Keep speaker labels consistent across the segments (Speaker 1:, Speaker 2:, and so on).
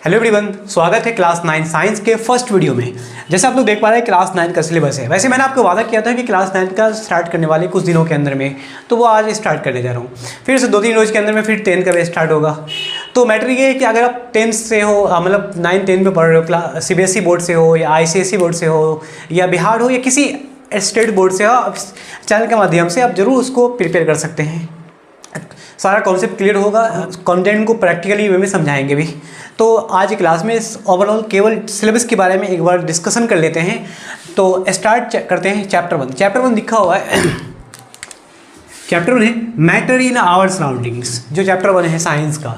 Speaker 1: Hello everyone, स्वागत है class 9 science के फर्स्ट वीडियो में। जैसे आप लोग देख पा रहे हैं क्लास 9 का सिलेबस है। वैसे मैंने आपको वादा किया था कि क्लास 9 का स्टार्ट करने वाले कुछ दिनों के अंदर में, तो वो आज स्टार्ट करने जा रहा हूँ। फिर से 2-3 रोज के अंदर में फिर 10 का भी स्टार्ट होगा। तो मैटर ये है कि अगर आप 10th से हो, मतलब 9-10 में पढ़ रहे हो, CBSE बोर्ड से हो या ICSE बोर्ड से हो या बिहार हो या किसी स्टेट बोर्ड से हो, आप चैनल के माध्यम से आप जरूर उसको प्रिपेयर कर सकते हैं। सारा कॉन्सेप्ट क्लियर होगा, कंटेंट को प्रैक्टिकली वे में समझाएंगे भी। तो आज की क्लास में ओवरऑल केवल सिलेबस के बारे में एक बार डिस्कशन कर लेते हैं। तो स्टार्ट करते हैं चैप्टर 1। चैप्टर 1 लिखा हुआ है चैप्टर 1 है मैटर इन आवर सराउंडिंग्स। जो चैप्टर 1 है साइंस का,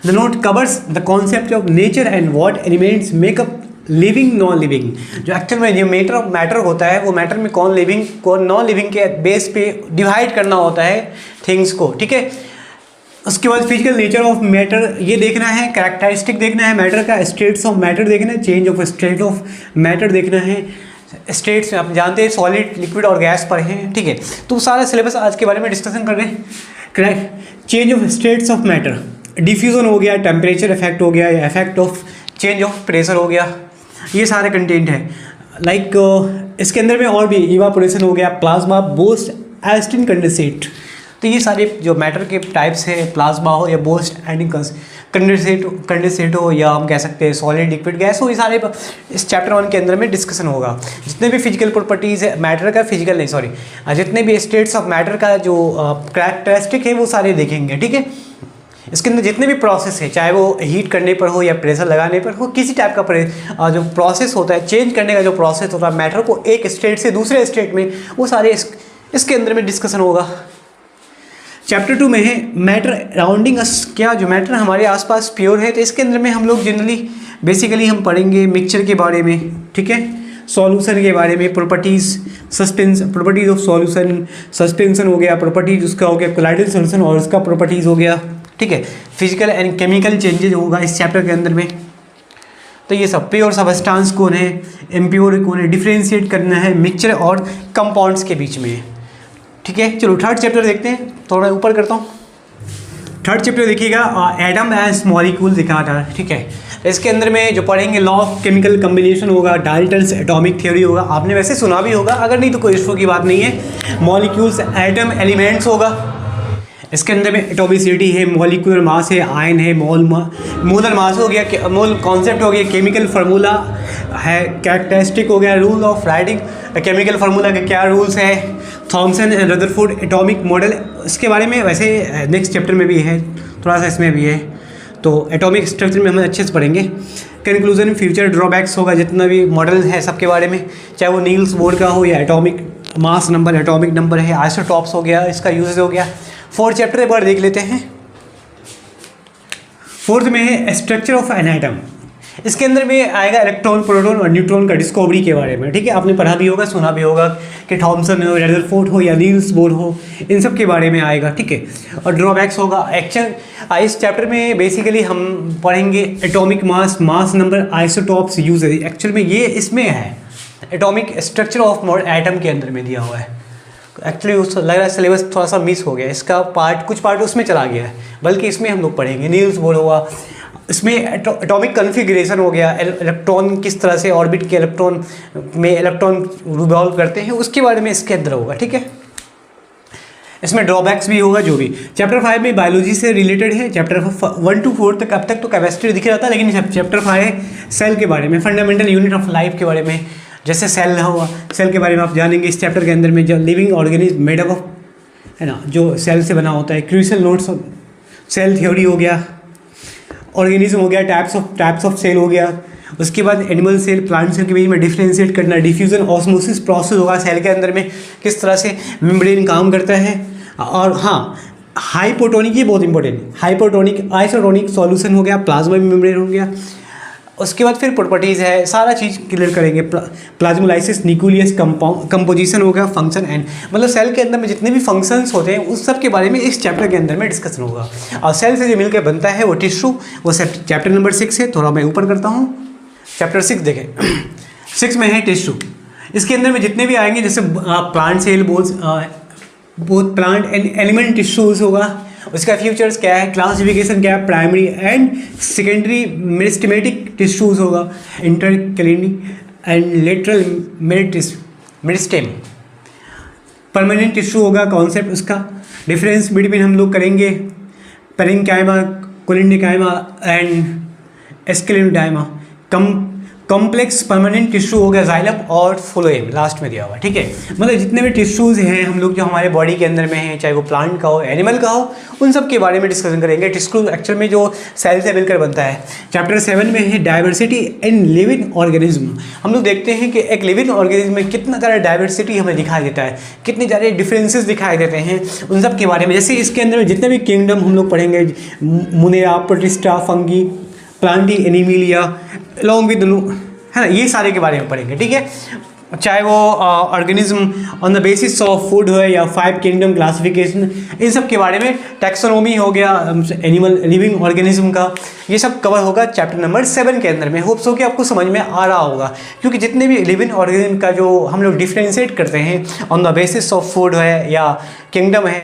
Speaker 1: the note covers the concept of nature and what elements makeup living non living. जो एक्चुअल में जो मैटर होता है, वो मैटर में कौन लिविंग कौन नॉन लिविंग के बेस पे डिवाइड करना होता है थिंग्स को, ठीक है। उसके बाद फिजिकल नेचर ऑफ मैटर ये देखना है, कैरेक्टरिस्टिक देखना है मैटर का, स्टेट्स ऑफ मैटर देखना है, change of state of matter देखना है। स्टेट्स आप जानते हैं सॉलिड, लिक्विड और गैस पर हैं, ठीक है। तो सारा सिलेबस आज के बारे में डिस्कशन कर रहे हैं। Correct, change of states of matter, diffusion हो गया, टेम्परेचर इफेक्ट हो गया, या effect of change of pressure हो गया, ये सारे कंटेंट है। लाइक इसके अंदर में और भी इवापोरेशन हो गया, प्लाज्मा, बोस्ट, एस्टिन, कंडेंसेट। तो ये सारे जो मैटर के टाइप्स है, प्लाज्मा हो या बोस्ट एंड कंडेंसेट हो, या हम कह सकते हैं सॉलिड, लिक्विड, गैस हो, ये सारे इस चैप्टर 1 के अंदर में डिस्कशन होगा। जितने भी फिजिकल प्रॉपर्टीज़ है मैटर का, फिजिकल नहीं सॉरी, जितने भी स्टेट्स ऑफ मैटर का जो कैरेक्टरिस्टिक है वो सारे देखेंगे, ठीक है। इसके अंदर जितने भी प्रोसेस है, चाहे वो हीट करने पर हो या प्रेशर लगाने पर हो, किसी टाइप का जो प्रोसेस होता है, चेंज करने का जो प्रोसेस होता है मैटर को एक स्टेट से दूसरे स्टेट में, वो सारे इसके अंदर में डिस्कशन होगा। चैप्टर 2 में है मैटर अराउंडिंग अस। क्या जो मैटर हमारे आसपास प्योर है, तो इसके अंदर में हम लोग जनरली बेसिकली हम पढ़ेंगे मिक्सचर के बारे में, ठीक है, सॉल्यूशन के बारे में, properties, suspension, properties of solution, suspension हो गया, प्रॉपर्टीज उसका हो गया, कोलाइडल सॉल्यूशन और उसका प्रॉपर्टीज़ हो गया, ठीक है। फिजिकल एंड केमिकल चेंजेज होगा इस चैप्टर के अंदर में। तो ये सब प्योर सब्सटेंस कौन है, इम्प्योर कौन है, डिफ्रेंशिएट करना है मिक्सचर और कंपाउंड्स के बीच में, ठीक है। चलो थर्ड चैप्टर देखते हैं, थोड़ा ऊपर करता हूँ। थर्ड चैप्टर देखिएगा, एटम एंड मॉलिक्यूल दिखा था, ठीक है। इसके अंदर में जो पढ़ेंगे लॉ ऑफ केमिकल कम्बिनेशन होगा, डाल्टन्स एटॉमिक थ्योरी होगा, आपने वैसे सुना भी होगा, अगर नहीं तो कोई इशू की बात नहीं है। मॉलिक्यूल्स, एटम, एलिमेंट्स होगा। इसके अंदर में एटॉमिसिटी है, मॉलिक्यूलर मास है, आयन है, मोलर मास हो गया, मोल कॉन्सेप्ट हो गया, केमिकल फार्मूला है, कैरेक्टरिस्टिक हो गया, rule of writing chemical formula के क्या रूल्स है, Thomson and Rutherford atomic model, इसके बारे में वैसे नेक्स्ट चैप्टर में भी है, थोड़ा सा इसमें भी है। तो एटॉमिक स्ट्रक्चर में हम अच्छे से पढ़ेंगे। कंक्लूजन, फ्यूचर ड्रॉबैक्स होगा, जितना भी मॉडल है सबके बारे में, चाहे वो नील्स बोर का हो या atomic mass number, atomic number है, आइसोटॉप्स हो गया, इसका यूजेज हो गया। फोर्थ चैप्टर एक बार देख लेते हैं। फोर्थ में है स्ट्रक्चर ऑफ एन एटम। इसके अंदर में आएगा इलेक्ट्रॉन, प्रोटॉन और न्यूट्रॉन का डिस्कवरी के बारे में, ठीक है। आपने पढ़ा भी होगा, सुना भी होगा कि थॉमसन हो, रदरफोर्ड हो या नील्स बोर हो, इन सब के बारे में आएगा, ठीक है। और ड्रॉबैक्स होगा। इस चैप्टर में बेसिकली हम पढ़ेंगे atomic mass, mass number, isotopes, usages. Actual में ये इसमें है एटॉमिक स्ट्रक्चर ऑफ एटम के अंदर में दिया हुआ है। एक्चुअली उस लग रहा है सिलेबस थोड़ा सा मिस हो गया, इसका कुछ पार्ट उसमें चला गया है, बल्कि इसमें हम लोग पढ़ेंगे। नील्स बोर हुआ, इसमें एटॉमिक कन्फिग्रेशन हो गया, इलेक्ट्रॉन किस तरह से ऑर्बिट के इलेक्ट्रॉन में इलेक्ट्रॉन रिवॉल्व करते हैं, उसके बारे में इसके अंदर होगा, ठीक है। इसमें ड्रॉबैक्स भी होगा जो भी। चैप्टर 5 में बायोलॉजी से रिलेटेड है। चैप्टर 1 to 4 तक अब तक तो केमिस्ट्री दिख रहा था, लेकिन चैप्टर 5 सेल के बारे में, फंडामेंटल यूनिट ऑफ लाइफ के बारे में, जैसे सेल हुआ, सेल के बारे में आप जानेंगे इस चैप्टर के अंदर में। जो living organism made up of, है ना, जो सेल से बना होता है, crucial notes of cell theory हो गया, ऑर्गेनिज्म हो गया, टाइप्स ऑफ सेल हो गया। उसके बाद एनिमल सेल, प्लांट सेल के बीच में डिफ्रेंशिएट करना, डिफ्यूजन ऑस्मोसिस प्रोसेस होगा सेल के अंदर में, किस तरह से मेम्ब्रेन काम करता है। और हाँ, हाइपोटोनिक, ये बहुत इंपॉर्टेंट, हाइपोटोनिक आइसोटोनिक सॉल्यूशन हो गया, प्लाज्मा मेम्ब्रेन हो गया। उसके बाद फिर प्रॉपर्टीज़ है, सारा चीज़ क्लियर करेंगे। प्लाज्मोलाइसिस, न्यूक्लियस कंपोजिशन हो गया, फंक्शन एंड, मतलब सेल के अंदर में जितने भी फंक्शंस होते हैं उस सब के बारे में इस चैप्टर के अंदर में डिस्कशन होगा। और सेल से जो मिलकर बनता है वो टिश्यू, वो चैप्टर नंबर 6 है। थोड़ा मैं ऊपर करता हूँ, चैप्टर 6 देखें। 6 में है टिश्यू। इसके अंदर में जितने भी आएंगे, जैसे plant cell, both plant and animal tissues होगा, उसका फीचर्स क्या है, क्लासिफिकेशन क्या है, primary and secondary meristematic tissues होगा, intercalary and lateral meristem, permanent tissue होगा, कॉन्सेप्ट उसका, डिफरेंस बिटवीन हम लोग करेंगे parenchyma, collenchyma and sclerenchyma, complex permanent tissue होगा जाइलम और फ्लोएम लास्ट में दिया हुआ, ठीक है। मतलब जितने भी टिश्यूज़ हैं हम लोग जो हमारे बॉडी के अंदर में हैं, चाहे वो प्लांट का हो, एनिमल का हो, उन सब के बारे में डिस्कशन करेंगे। टिश्यू एक्चुअल में जो सेल से मिलकर बनता है। चैप्टर 7 में है डाइवर्सिटी इन लिविंग ऑर्गेनिज्म। हम लोग देखते हैं कि एक लिविंग ऑर्गेनिज्म में कितना ज़्यादा डाइवर्सिटी हमें दिखाई देता है, कितने ज़्यादा डिफरेंसेस दिखाई देते हैं, उन सब के बारे में। जैसे इसके अंदर जितने भी किंगडम हम लोग पढ़ेंगे, Monera, Protista, Fungi, Plantae, Animalia, along with, है ना, ये सारे के बारे में पढ़ेंगे, ठीक है। चाहे वो organism on the basis of food हो या 5 किंगडम क्लासिफिकेशन, इन सब के बारे में, टैक्सोनॉमी हो गया एनिमल लिविंग ऑर्गेनिज्म का, ये सब कवर होगा चैप्टर नंबर 7 के अंदर में। होप्स हो कि आपको समझ में आ रहा होगा, क्योंकि जितने भी लिविंग ऑर्गेनिज्म का जो हम लोग डिफ्रेंशिएट करते हैं on the basis of food है या किंगडम है,